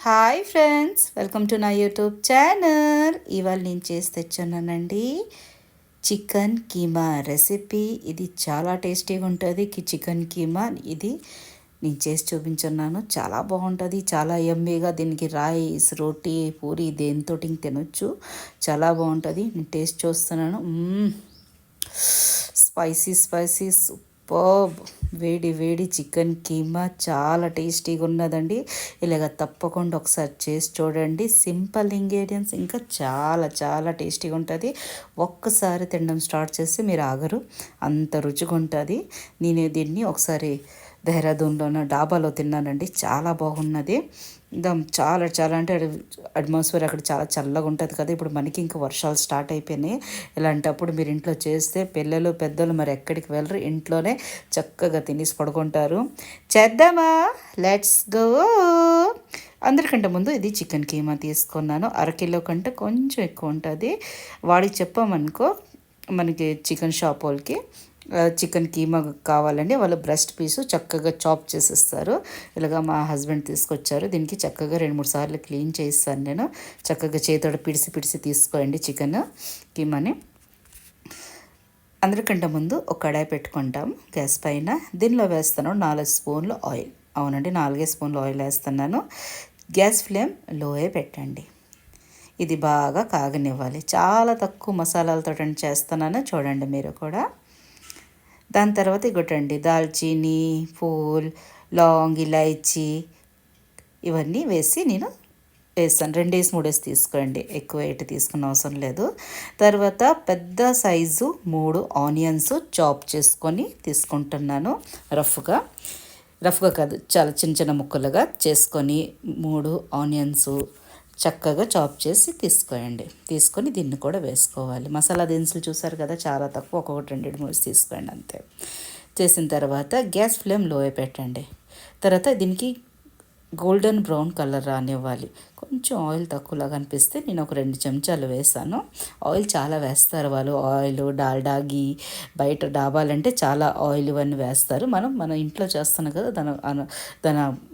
Hi friends, welcome to నా YouTube channel. ఇవాళ నేను చేసి తెచ్చానండి చికెన్ కీమా రెసిపీ. ఇది చాలా టేస్టీగా ఉంటుంది. చికెన్ కీమా ఇది నేను చేసి చూపించున్నాను. చాలా బాగుంటుంది, చాలా యమ్మీగా. దీనికి రైస్, రోటీ, పూరి దేనితో తినొచ్చు. చాలా బాగుంటుంది. నేను టేస్ట్ చూస్తున్నాను. Spicy spicy superb. వేడి వేడి చికెన్ కీమా చాలా టేస్టీగా ఉన్నదండి. ఇలాగ తప్పకుండా ఒకసారి చేసి చూడండి. సింపుల్ ఇంగ్రీడియంట్స్, ఇంకా చాలా చాలా టేస్టీగా ఉంటుంది. ఒక్కసారి తినడం స్టార్ట్ చేస్తే మీరు ఆగరు, అంత రుచిగా ఉంటుంది. నేను దీన్ని ఒకసారి దేహరాదూన్లోన డాబాలో తిన్నానండి. చాలా బాగున్నది. చాలా చాలా అంటే అట్మాస్ఫియర్ అక్కడ చాలా చల్లగా ఉంటుంది కదా. ఇప్పుడు మనకి ఇంకా వర్షాలు స్టార్ట్ అయిపోయినాయి. ఇలాంటప్పుడు మీరు ఇంట్లో చేస్తే పిల్లలు పెద్దలు మరి ఎక్కడికి వెళ్ళరు, ఇంట్లోనే చక్కగా తినేసి పడుకుంటారు. చేద్దామా? Let's go. అందరికంటే ముందు ఇది చికెన్ కీమా తీసుకున్నాను. అరకిలో కంటే కొంచెం ఎక్కువ ఉంటుంది. వాడికి చెప్పామనుకో, మనకి చికెన్ షాప్ వాళ్ళకి చికెన్ కీమా కావాలండి. వాళ్ళు బ్రెస్ట్ పీసు చక్కగా చాప్ చేసేస్తారు. ఇలాగా మా హస్బెండ్ తీసుకొచ్చారు. దీనికి చక్కగా 2-3 సార్లు క్లీన్ చేయిస్తాను నేను. చక్కగా చేతోడ పిడిసి పిడిసి తీసుకోండి చికెన్ కీమాని. అందరికంటే ముందు ఒక కడాయి పెట్టుకుంటాం గ్యాస్ పైన. దీనిలో వేస్తాను 4 స్పూన్లు ఆయిల్. అవునండి, 4 స్పూన్లు ఆయిల్ వేస్తున్నాను. గ్యాస్ ఫ్లేమ్ లోయే పెట్టండి. ఇది బాగా కాగనివ్వాలి. చాలా తక్కువ మసాలాలతో చేస్తున్నాను, చూడండి మీరు కూడా. దాని తర్వాత ఇగోటండి దాల్చీని, పూల్, లాంగ్, ఇలాయచీ ఇవన్నీ వేసి నేను వేస్తాను. 2-3 తీసుకోండి, ఎక్కువ ఎటు తీసుకున్న అవసరం లేదు. తర్వాత పెద్ద సైజు 3 ఆనియన్స్ చాప్ చేసుకొని తీసుకుంటున్నాను. రఫ్గా కాదు, చాలా చిన్న చిన్న ముక్కలుగా చేసుకొని 3 ఆనియన్స్ చక్కగా చాప్ చేసి తీసుకొని దీన్ని కూడా వేసుకోవాలి. మసాలా దినుసులు చూసారు కదా, చాలా తక్కువ, ఒక్కొక్కటి 2-3 తీసుకోండి అంతే. చేసిన తర్వాత గ్యాస్ ఫ్లేమ్ లో పెట్టండి. తర్వాత దీనికి గోల్డెన్ బ్రౌన్ కలర్ రానివ్వాలి. కొంచెం ఆయిల్ తక్కువలాగా అనిపిస్తే నేను ఒక 2 చెంచాలు వేసాను. ఆయిల్ చాలా వేస్తారు వాళ్ళు. ఆయిల్, డాల్డా, గీ, బయట డాబాలంటే చాలా ఆయిల్ ఇవన్నీ వేస్తారు. మన ఇంట్లో చేస్తున్నాం కదా,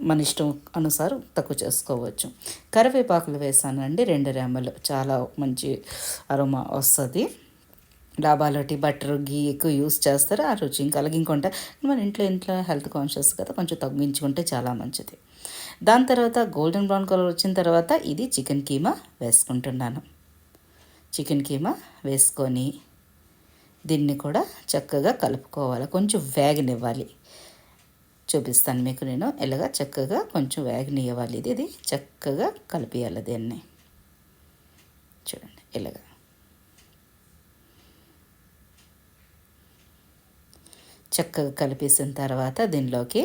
మన ఇష్టం అనుసారం తక్కువ చేసుకోవచ్చు. కరివేపాకులు వేసానండి 2 రెమ్మలు. చాలా మంచి అరోమా వస్తుంది. డాబాలోటి బటర్, గీ ఎక్కువ యూస్ చేస్తారు. ఆ రుచి ఇంకా అలాగే ఇంకొంటే మన ఇంట్లో హెల్త్ కాన్షియస్ కదా, కొంచెం తగ్గించుకుంటే చాలా మంచిది. దాని తర్వాత గోల్డెన్ బ్రౌన్ కలర్ వచ్చిన తర్వాత ఇది చికెన్ కీమా వేసుకుంటున్నాను. చికెన్ కీమా వేసుకొని దీన్ని కూడా చక్కగా కలుపుకోవాలి. కొంచెం వేగనివ్వాలి. చూపిస్తాను మీకు నేను ఇలాగా చక్కగా కొంచెం వేగనివ్వాలి. ఇది చక్కగా కలిపియాలి దీన్ని. చూడండి ఇలాగా చక్కగా కలిపేసిన తర్వాత దీనిలోకి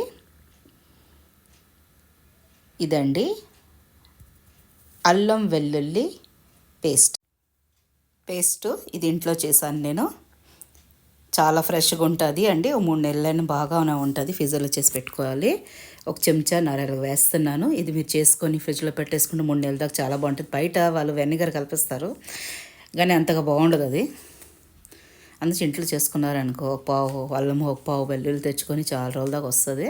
ఇదండి అల్లం వెల్లుల్లి పేస్ట్ ఇది ఇంట్లో చేశాను నేను. చాలా ఫ్రెష్గా ఉంటుంది అండి. 3 నెలలైనా బాగానే ఉంటుంది. ఫ్రిడ్జ్లో చేసి పెట్టుకోవాలి. ఒక చెంచా నరలు వేస్తున్నాను. ఇది మీరు చేసుకొని ఫ్రిడ్జ్లో పెట్టేసుకుంటే 3 నెలల దాకా చాలా బాగుంటుంది. బయట వాళ్ళు వెనిగర్ కల్పిస్తారు కానీ అంతగా బాగుండదు అది. అందుకే ఇంట్లో చేసుకున్నారనుకో, ఒక పావు అల్లము, ఒక పావు వెల్లుల్లి తెచ్చుకొని చాలా రోజుల దాకా వస్తుంది.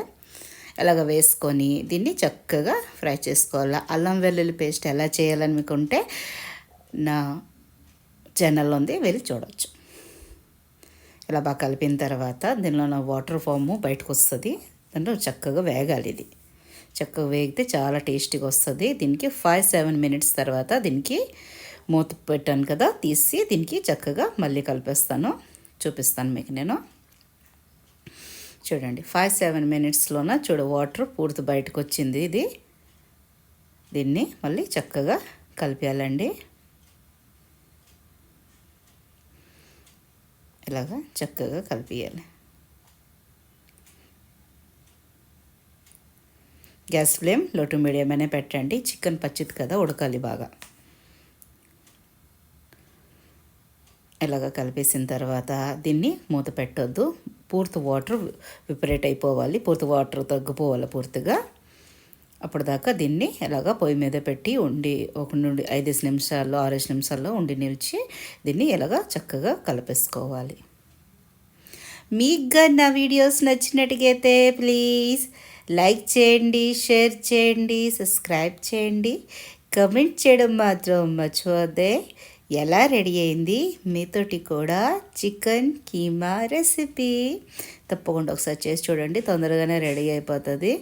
ఇలాగ వేసుకొని దీన్ని చక్కగా ఫ్రై చేసుకోవాలి. అల్లం వెల్లుల్లి పేస్ట్ ఎలా చేయాలని మీకు ఉంటే నా ఛానల్లో ఉంది, వెళ్ళి చూడవచ్చు. ఇలా బాగా కలిపిన తర్వాత దీనిలో నా వాటర్ ఫాము బయటకు వస్తుంది. దాంట్లో చక్కగా వేగాలి. ఇది చక్కగా వేగితే చాలా టేస్టీగా వస్తుంది. దీనికి 5-7 మినిట్స్ తర్వాత దీనికి మూత పెట్టాను కదా, తీసి దీనికి చక్కగా మళ్ళీ కలిపేస్తాను. చూపిస్తాను మీకు నేను. చూడండి 5-7 మినిట్స్లోన వాటర్ పూర్తి బయటకు వచ్చింది. దీన్ని మళ్ళీ చక్కగా కలిపేయాలండి. ఇలాగా చక్కగా కలిపేయాలి. గ్యాస్ ఫ్లేమ్ లో టు మీడియం అనే పెట్టండి. చికెన్ పచ్చిది కదా, ఉడకాలి బాగా. ఇలాగ కలిపేసిన తర్వాత దీన్ని మూత పెట్టొద్దు. పూర్తి వాటర్ విపరేట్ అయిపోవాలి, పూర్తి వాటర్ తగ్గిపోవాలి పూర్తిగా. అప్పటిదాకా దీన్ని ఇలాగ పొయ్యి మీద పెట్టి ఉండి 5 నిమిషాల్లో 6 నిమిషాల్లో నిలిచి దీన్ని ఇలాగ చక్కగా కలిపేసుకోవాలి. మీకు నా వీడియోస్ నచ్చినట్టుగైతే ప్లీజ్ లైక్ చేయండి, షేర్ చేయండి, సబ్స్క్రైబ్ చేయండి, కమెంట్ చేయడం మాత్రం మర్చిపోద్దే. ఎలా రెడీ అయింది మీతోటి కూడా చికెన్ కీమా రెసిపీ. తప్పకుండా ఒకసారి చేసి చూడండి, తొందరగానే రెడీ అయిపోతుంది.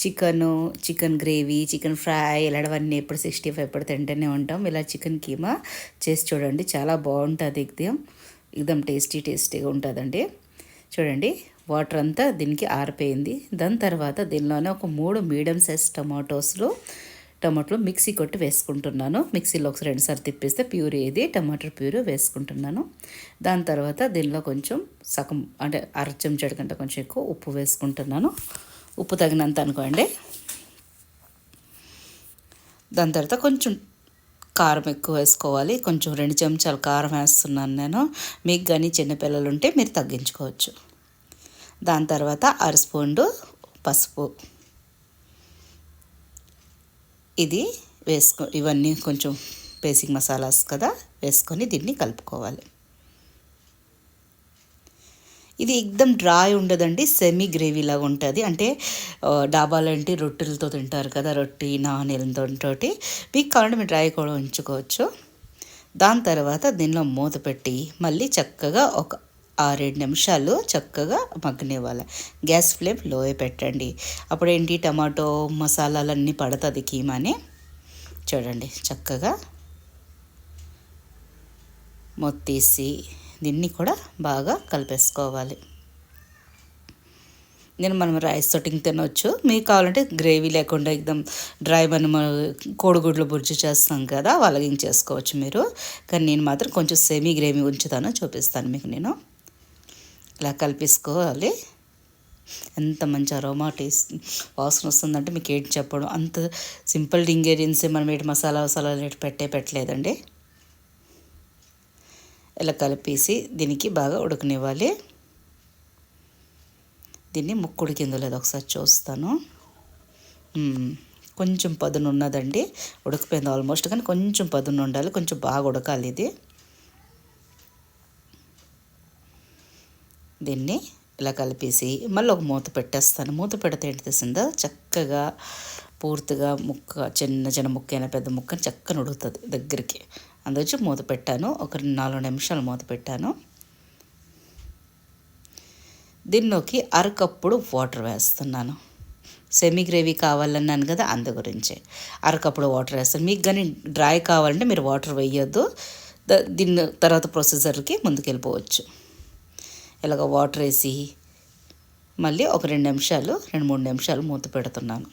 చికెన్ గ్రేవీ, చికెన్ ఫ్రై ఇలాంటివన్నీ ఎప్పుడు 65 ఎప్పుడు తింటూనే ఉంటాం. ఇలా చికెన్ కీమా చేసి చూడండి, చాలా బాగుంటుంది. ఎగ్దమ్ టేస్టీగా ఉంటుందండి. చూడండి, వాటర్ అంతా దీనికి ఆరిపోయింది. దాని తర్వాత దీనిలోనే ఒక 3 మీడియం సైజ్ టమాటోలు మిక్సీ కొట్టి వేసుకుంటున్నాను. మిక్సీలో ఒకసారి 2 సార్లు తిప్పేస్తే ప్యూరీ ఇది టమాటో ప్యూరీ వేసుకుంటున్నాను. దాని తర్వాత దీనిలో కొంచెం సగం అంటే అర చెంచాడు కంటే కొంచెం ఎక్కువ ఉప్పు వేసుకుంటున్నాను. ఉప్పు తగినంత అనుకోండి. దాని తర్వాత కొంచెం కారం ఎక్కువ వేసుకోవాలి. కొంచెం 2 చెంచాలు కారం వేస్తున్నాను నేను. మీకు కానీ చిన్నపిల్లలు ఉంటే మీరు తగ్గించుకోవచ్చు. దాని తర్వాత అర స్పూన్ పసుపు ఇది ఇవన్నీ కొంచెం బేసిక్ మసాలాస్ కదా, వేసుకొని దీన్ని కలుపుకోవాలి. ఇది ఎక్దమ్ డ్రై ఉండదండి, సెమీ గ్రేవీ లాగా ఉంటుంది. అంటే డాబాలంటే రొట్టెలతో తింటారు కదా, రొట్టి నానెలతో మీకు కావాలంటే మీరు డ్రై కూడా ఉంచుకోవచ్చు. దాని తర్వాత దీనిలో మూత పెట్టి మళ్ళీ చక్కగా ఒక 6-7 నిమిషాలు చక్కగా మగ్గనివ్వాలి. గ్యాస్ ఫ్లేమ్ లోయే పెట్టండి. అప్పుడేంటి టమాటో మసాలాలన్నీ పడుతుంది కీమాని. చూడండి, చక్కగా మొత్తేసి దీన్ని కూడా బాగా కలిపేసుకోవాలి. మనం రైస్ తోటి తినవచ్చు. మీకు కావాలంటే గ్రేవీ లేకుండా ఎక్దమ్ డ్రై మనం కోడిగుడ్లు బుర్జీ చేస్తాం కదా, వాళ్ళకి చేసుకోవచ్చు మీరు. కానీ నేను మాత్రం కొంచెం సెమీ గ్రేవీ ఉంచుతాను, చూపిస్తాను మీకు. నేను ఇలా కలిపేసుకోవాలి. ఎంత మంచి అరోమా టేస్ట్ వాసన వస్తుందంటే మీకు ఏంటి చెప్పడం. అంత సింపుల్ ఇంగ్రీడియంట్సే, మనం ఏంటి మసాలాలు పెట్టలేదండి. ఇలా కలిపేసి దీనికి బాగా ఉడకనివ్వాలి. దీన్ని ముక్కుడు కింద లేదు, ఒకసారి చూస్తాను. కొంచెం పదును ఉన్నదండి, ఉడకపోయింది ఆల్మోస్ట్. కానీ కొంచెం పదును ఉండాలి, కొంచెం బాగా ఉడకాలి ఇది. దీన్ని ఇలా కలిపేసి మళ్ళీ ఒక మూత పెట్టేస్తాను. మూత పెడితే ఏంటి తెలిసిందా, చక్కగా పూర్తిగా చిన్న ముక్క అయినా పెద్ద ముక్క చక్కగా ఉడుకుతుంది దగ్గరికి. అందువచ్చి మూత పెట్టాను. ఒక 4 నిమిషాలు మూత పెట్టాను. దీనిలోకి అరకప్పుడు వాటర్ వేస్తున్నాను. సెమీ గ్రేవీ కావాలన్నాను కదా, అందు గురించి అరకప్పుడు వాటర్ వేస్తాను. మీకు కానీ డ్రై కావాలంటే మీరు వాటర్ వేయొద్దు. దీని తర్వాత ప్రొసీజర్కి ముందుకెళ్ళిపోవచ్చు. ఇలాగ వాటర్ వేసి మళ్ళీ ఒక 2-3 నిమిషాలు మూత పెడుతున్నాను.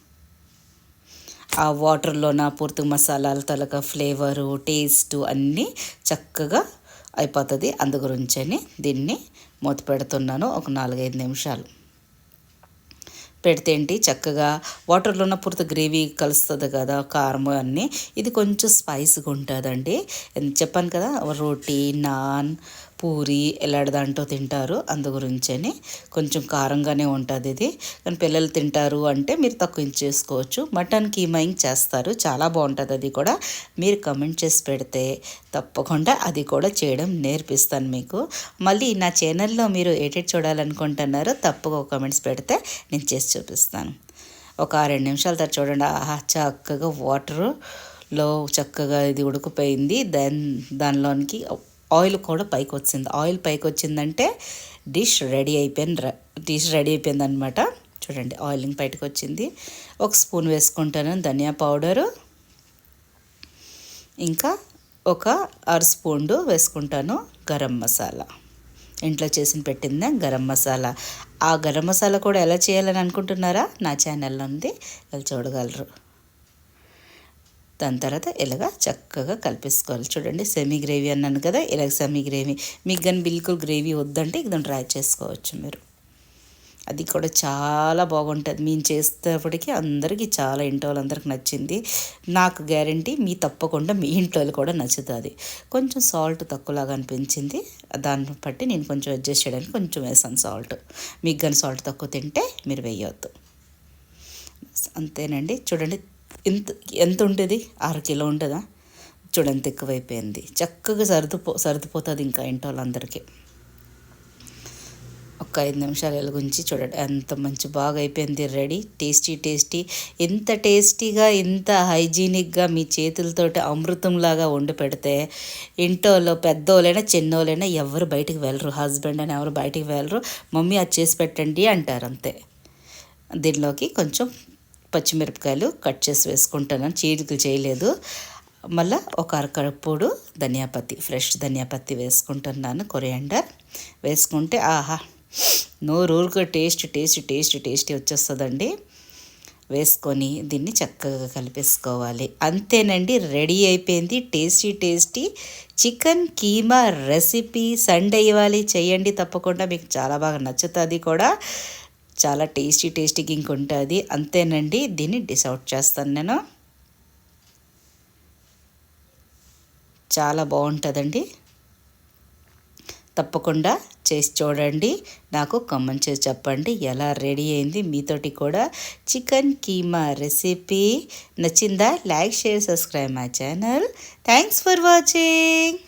ఆ వాటర్లో నా పూర్తి మసాలాలు తలక ఫ్లేవరు టేస్ట్ అన్నీ చక్కగా అయిపోతుంది. అందు గురించని దీన్ని మూత పెడుతున్నాను. ఒక 4-5 నిమిషాలు పెడితే ఏంటి చక్కగా వాటర్లో ఉన్న పూర్తి గ్రేవీ కలుస్తుంది కదా, కారం అన్నీ. ఇది కొంచెం స్పైస్గా ఉంటుందండి. చెప్పాను కదా, రోటీ నాన్ పూరి ఎలాంటి దాంట్లో తింటారు, అందు గురించని కొంచెం కారంగానే ఉంటుంది ఇది. కానీ పిల్లలు తింటారు అంటే మీరు తక్కువ చేసుకోవచ్చు. మటన్ కీమా చేస్తారు, చాలా బాగుంటుంది. అది కూడా మీరు కమెంట్ చేసి పెడితే తప్పకుండా అది కూడా చేయడం నేర్పిస్తాను మీకు. మళ్ళీ నా ఛానల్లో మీరు ఏటెట్ చూడాలనుకుంటున్నారో తప్పగా కమెంట్స్ పెడితే నేను చేసి చూపిస్తాను. ఒక 2 నిమిషాల తర్వాత చూడండి, చక్కగా వాటర్లో చక్కగా ఇది ఉడికిపోయింది. దానిలోనికి ఆయిల్ కూడా పైకి వచ్చింది. ఆయిల్ పైకి వచ్చిందంటే డిష్ రెడీ అయిపోయింది అనమాట. చూడండి, ఆయిలింగ్ బయటకు వచ్చింది. 1 స్పూన్ వేసుకుంటాను ధనియా పౌడరు, ఇంకా ఒక అర స్పూన్ వేసుకుంటాను గరం మసాలా. ఇంట్లో పెట్టిందే గరం మసాలా. ఆ గరం మసాలా కూడా ఎలా చేయాలని అనుకుంటున్నారా, నా ఛానల్లో ఉంది, వాళ్ళు చూడగలరు. దాని తర్వాత ఇలాగ చక్కగా కలిపేసుకోవాలి. చూడండి, సెమీ గ్రేవీ అన్నాను కదా, ఇలాగ సెమీ గ్రేవీ. మీకు కానీ బిల్కుల్ గ్రేవీ వద్దంటే ఇది ట్రై చేసుకోవచ్చు మీరు. అది కూడా చాలా బాగుంటుంది. మేము చేసేటప్పటికి అందరికీ చాలా ఇంట్లో వాళ్ళందరికీ నచ్చింది. నాకు గ్యారంటీ మీ తప్పకుండా మీ ఇంట్లో కూడా నచ్చుతుంది. కొంచెం సాల్ట్ తక్కువలాగా అనిపించింది, దాన్ని బట్టి నేను కొంచెం అడ్జస్ట్ చేయడానికి కొంచెం వేసాను సాల్ట్. మీకు కానీ సాల్ట్ తక్కువ తింటే మీరు వేయవద్దు. అంతేనండి. చూడండి, ఎంత ఉంటుంది, 6 కిలో ఉంటుందా, చూడండి ఎక్కువైపోయింది. చక్కగా సర్దుపోతుంది ఇంకా ఇంట్లో వాళ్ళందరికీ. ఒక్క 5 నిమిషాలు వెలుగుంచి చూడండి ఎంత మంచి బాగా అయిపోయింది రెడీ. టేస్టీ ఇంత టేస్టీగా ఇంత హైజీనిక్గా మీ చేతులతోటి అమృతంలాగా వండి పెడితే ఇంట్లో పెద్దోళ్ళైనా చిన్నోళ్ళైనా ఎవరు బయటికి వెళ్ళరు, హస్బెండ్ అని ఎవరు బయటికి వెళ్ళరు. మమ్మీ అది చేసి పెట్టండి అంటారు అంతే. దీనిలోకి కొంచెం పచ్చిమిరపకాయలు కట్ చేసి వేసుకుంటాను, చీలికలు చేయలేదు. మళ్ళీ ఒక అరకప్పుడు ధనియాపత్తి, ఫ్రెష్ ధనియాపత్తి వేసుకుంటున్నాను, కొరియాండర్ వేసుకుంటే ఆహా నోరూరుకు టేస్టీ వచ్చేస్తుందండి. వేసుకొని దీన్ని చక్కగా కలిపేసుకోవాలి. అంతేనండి, రెడీ అయిపోయింది tasty chicken keema recipe. Sunday ఇవ్వాలి చేయండి తప్పకుండా, మీకు చాలా బాగా నచ్చుతుంది కూడా, చాలా టేస్టీగా ఇంకొంటుంది. అంతేనండి, దీన్ని డిష్ అవుట్ చేస్తాను నేను. చాలా బాగుంటుందండి, తప్పకుండా చేసి చూడండి. నాకు కామెంట్ చేసి చెప్పండి ఎలా రెడీ అయింది. మీతోటి కూడా చికెన్ కీమా రెసిపీ నచ్చిందా? Like, share, subscribe my channel. Thanks for watching.